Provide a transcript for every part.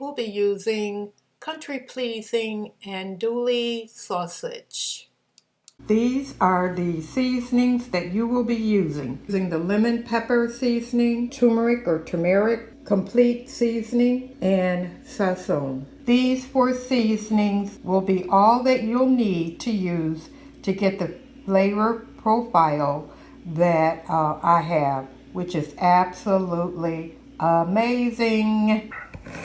will be using country-pleasing andouille sausage. These are the seasonings that you will be using. Using the lemon pepper seasoning, turmeric or turmeric, complete seasoning, and sazon. These 4 seasonings will be all that you'll need to use to get the flavor profile that I have, which is absolutely amazing.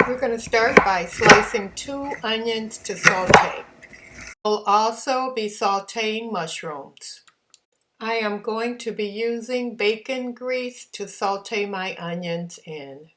We're going to start by slicing 2 onions to saute. We'll also be sauteing mushrooms. I am going to be using bacon grease to saute my onions in.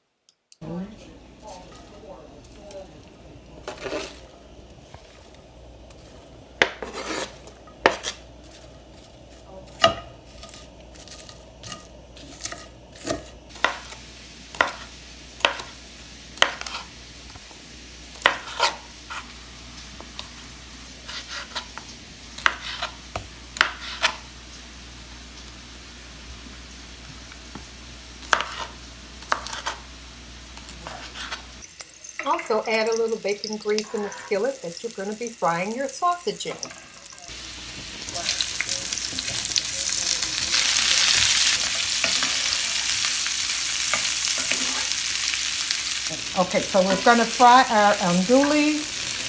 Also add a little bacon grease in the skillet that you're going to be frying your sausage in. Okay, so we're going to fry our andouille.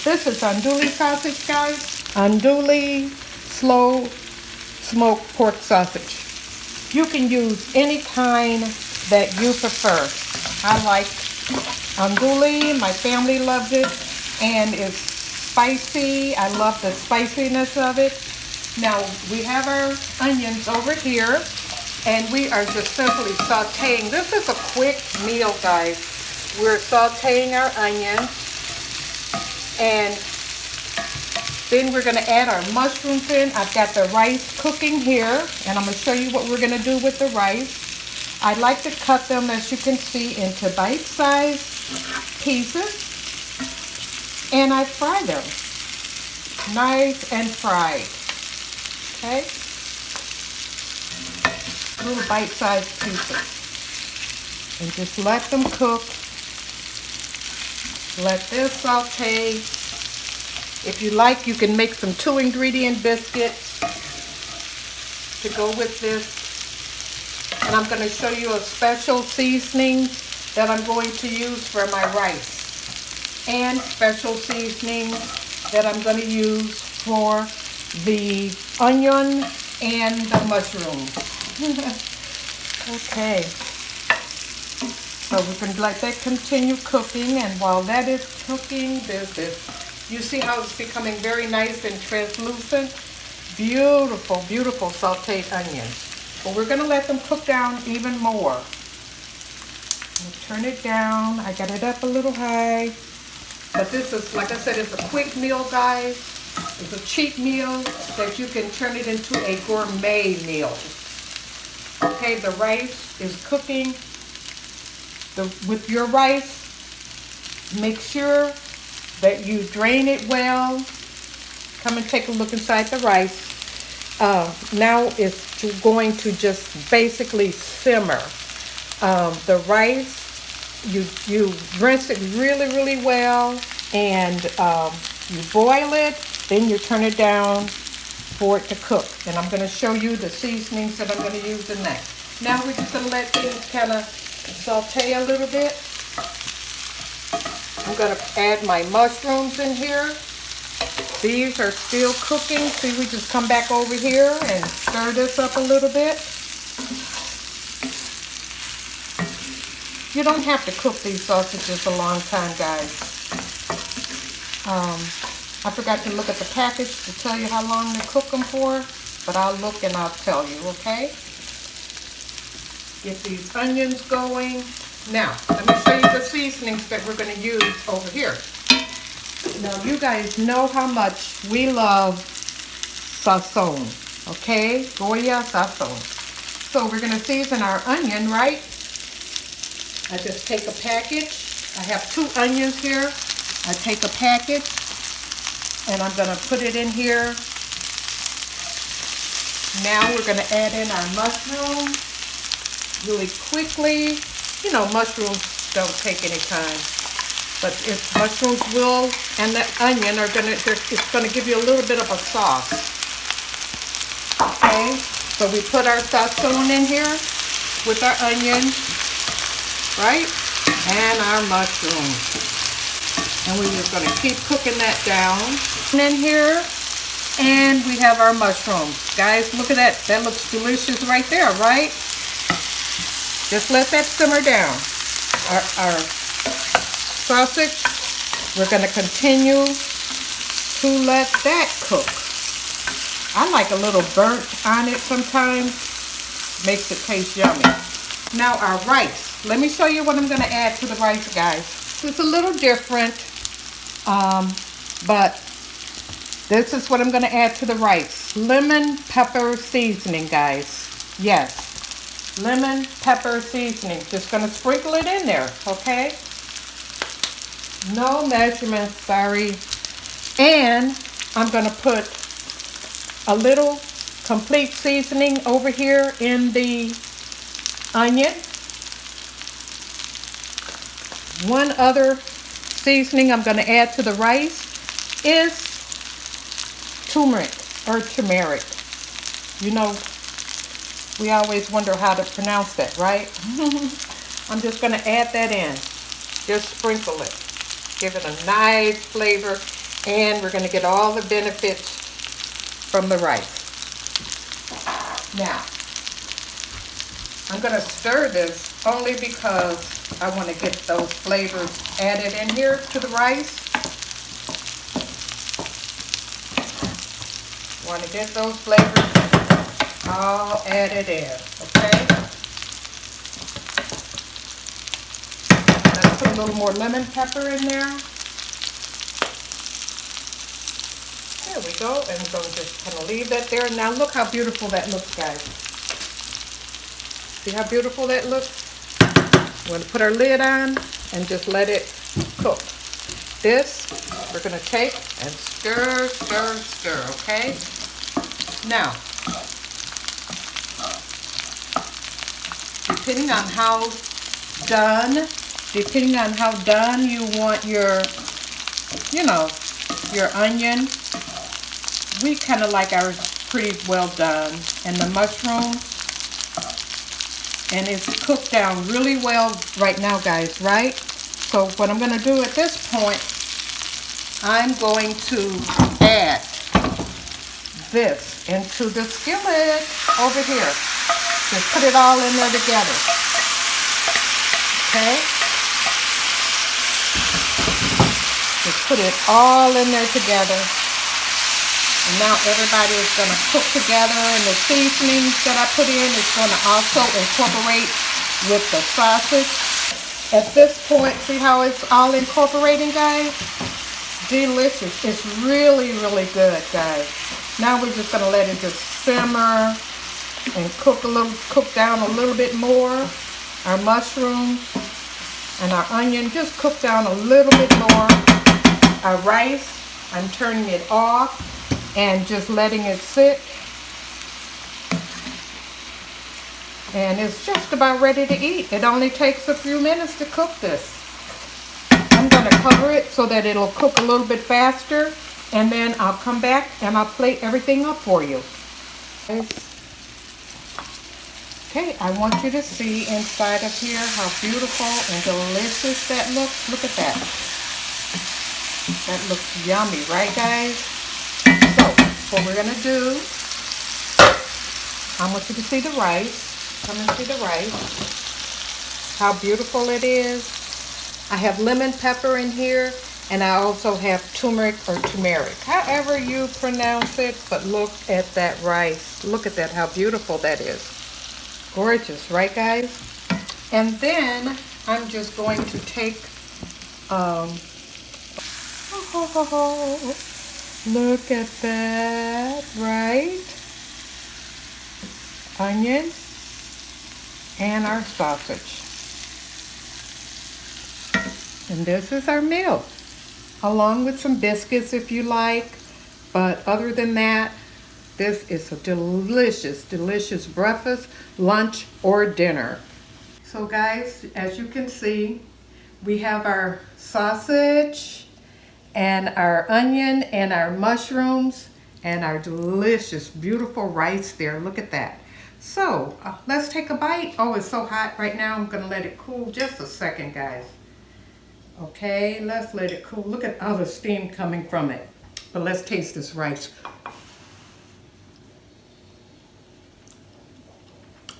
This is andouille sausage, guys. Andouille slow smoked pork sausage. You can use any kind that you prefer. I like andouille, my family loves it, and it's spicy. I love the spiciness of it. Now we have our onions over here, and we are just simply sauteing. This is a quick meal, guys. We're sauteing our onions, and then we're going to add our mushrooms in. I've got the rice cooking here, and I'm going to show you what we're going to do with the rice. I like to cut them, as you can see, into bite-sized pieces, and I fry them nice and fried. Okay, little bite-sized pieces, and just let them cook. Let this saute. If you like, you can make some 2-ingredient biscuits to go with this. And I'm going to show you a special seasoning that I'm going to use for my rice, and special seasoning that I'm going to use for the onion and the mushrooms. Okay, so we can let that continue cooking, and while that is cooking, there's this. You see how it's becoming very nice and translucent? Beautiful, beautiful sauteed onions. But we're going to let them cook down even more. Turn it down. I got it up a little high. But this is, like I said, it's a quick meal, guys. It's a cheap meal that you can turn it into a gourmet meal. Okay, the rice is cooking. With your rice, make sure that you drain it well. Come and take a look inside the rice. Now it's going to just basically simmer. The rice, you rinse it really well, and you boil it, then you turn it down for it to cook. And I'm going to show you the seasonings that I'm going to use in that. Now we're just going to let things kind of saute a little bit. I'm going to add my mushrooms in here. These are still cooking. See, we just come back over here and stir this up a little bit. You don't have to cook these sausages a long time, guys. I forgot to look at the package to tell you how long to cook them for, but I'll look and I'll tell you, okay? Get these onions going. Now, let me show you the seasonings that we're going to use over here. Now, you guys know how much we love sazon, okay? Goya sazon. So we're going to season our onion, right? I just take a package. I have 2 onions here. I take a package, and I'm going to put it in here. Now we're going to add in our mushroom really quickly. You know, mushrooms don't take any time. But it's mushrooms will and the onion are it's gonna give you a little bit of a sauce. Okay, so we put our sazon in here with our onion, right? And our mushrooms. And we're just gonna keep cooking that down. And in here, and we have our mushrooms. Guys, look at that. That looks delicious right there, right? Just let that simmer down. Our sausage, we're gonna continue to let that cook. I like a little burnt on it sometimes. Makes it taste yummy. Now our rice. Let me show you what I'm gonna add to the rice, guys. It's a little different, but this is what I'm gonna add to the rice. Lemon pepper seasoning, guys. Yes. Lemon pepper seasoning. Just gonna sprinkle it in there, okay? No measurements, sorry. And I'm gonna put a little complete seasoning over here in the onion. One other seasoning I'm gonna add to the rice is turmeric or turmeric. You know, we always wonder how to pronounce that, right? I'm just gonna add that in. Just sprinkle it. Give it a nice flavor, and we're gonna get all the benefits from the rice. Now, I'm gonna stir this only because I wanna get those flavors added in here to the rice. Want to get those flavors all added in, okay? Let's put a little more lemon pepper in there. There we go, and we're going to just kind of leave that there. Now look how beautiful that looks, guys. See how beautiful that looks? We're going to put our lid on and just let it cook. This, we're going to take and stir, stir, stir, okay? Now, depending on how done you want your, your onion, we kind of like ours pretty well done. And the mushroom, and it's cooked down really well right now, guys, right? So what I'm going to do at this point, I'm going to add this into the skillet over here. Just put it all in there together. Okay? Just put it all in there together. And now everybody is going to cook together, and the seasonings that I put in is going to also incorporate with the sausage. At this point, see how it's all incorporating, guys? Delicious. It's really, really good, guys. Now we're just going to let it just simmer and cook down a little bit more. Our mushrooms and our onion just cook down a little bit more. Our rice, I'm turning it off and just letting it sit. And it's just about ready to eat. It only takes a few minutes to cook this. I'm going to cover it so that it'll cook a little bit faster, and then I'll come back and I'll plate everything up for you. Okay, I want you to see inside of here how beautiful and delicious that looks. Look at that. That looks yummy, right, guys? So, what we're going to do, I want you to see the rice. Come and see the rice. How beautiful it is. I have lemon pepper in here, and I also have turmeric or turmeric, however you pronounce it. But look at that rice. Look at that, how beautiful that is. Gorgeous, right, guys? And then I'm just going to take, look at that, right? Onion and our sausage. And this is our meal, along with some biscuits if you like. But other than that, this is a delicious, delicious breakfast, lunch, or dinner. So guys, as you can see, we have our sausage and our onion and our mushrooms and our delicious, beautiful rice there. Look at that. So let's take a bite. Oh, it's so hot right now. I'm gonna let it cool just a second, guys. Okay, let's let it cool. Look at all the steam coming from it. But let's taste this rice.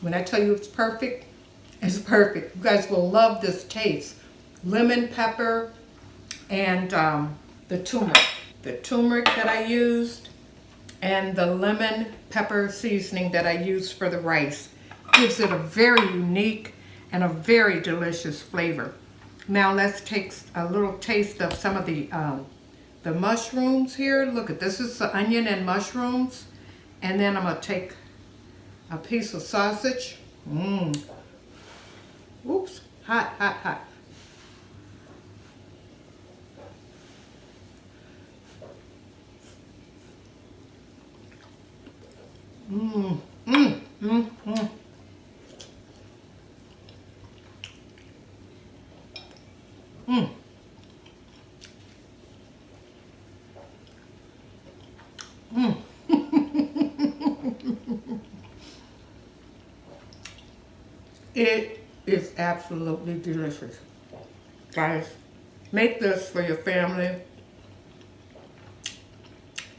When I tell you it's perfect, it's perfect. You guys will love this taste. Lemon pepper and the turmeric. The turmeric that I used and the lemon pepper seasoning that I used for the rice gives it a very unique and a very delicious flavor. Now let's take a little taste of some of the mushrooms here. Look at this, is the onion and mushrooms. And then I'm gonna take a piece of sausage. Oops, hot, hot, hot. It is absolutely delicious. Guys, make this for your family.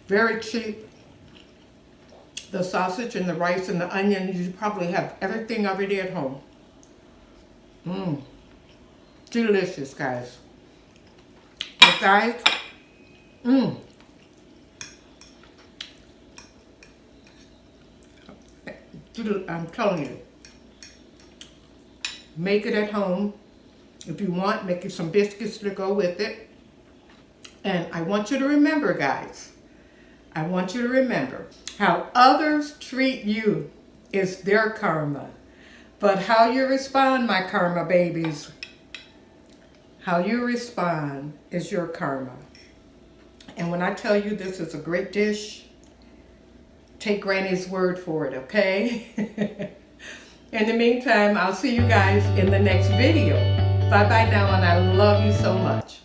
Very cheap. The sausage and the rice and the onion, you probably have everything already at home. Delicious, guys. But guys, I'm telling you, make it at home. If you want, make you some biscuits to go with it. And I want you to remember, guys, I want you to remember how others treat you is their karma. But how you respond, my karma babies, how you respond is your karma. And when I tell you this is a great dish, take Granny's word for it, okay? In the meantime, I'll see you guys in the next video. Bye-bye now, and I love you so much.